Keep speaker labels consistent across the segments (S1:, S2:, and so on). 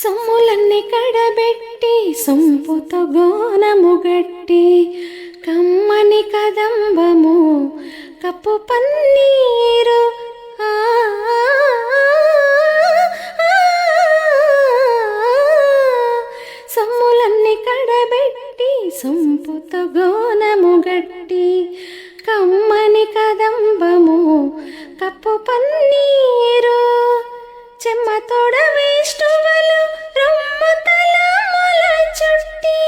S1: సొమ్ములన్నీ కడబెట్టి సొంపుతో గోనము గట్టి కమ్మని కదంబము కప్పు పన్నీరు సొమ్ములన్నీ కడబెట్టి సొంపుతో గోనము గట్టి కమ్మని కదంబము కప్పు పన్నీరు చెమ్మ తోడ వేష్టువలు రొమ్మ తలముల చుట్టి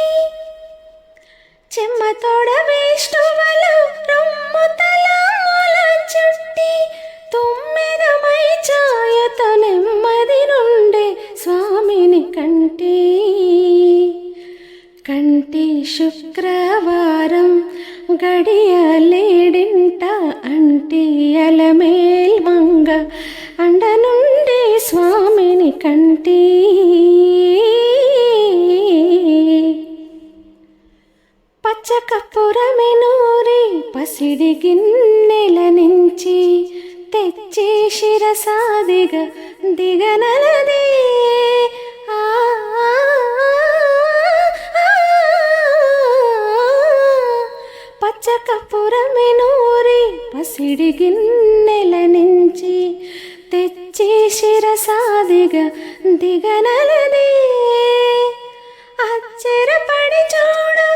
S1: చెమ్మ తోడ వేష్టువలు రొమ్మ తలముల చుట్టి తుమ్మెదమై ఛాయతో నెమ్మది నుండే స్వామిని కంటి శుక్రవారం గడియలేడింట అంటి అలమేల్ మంగ అండ నుండి స్వామిని కంటి పచ్చ కప్పురమి నూరి పసిడి గిన్నెల నుంచి తెచ్చి శిరసాదిగా దిగనలదే పచ్చ కప్పురమి నూరి పసిడి గిన్నెల నుంచి తెచ్చి శిరసాదిగా దిగనలదే అచ్చరపడి చూడు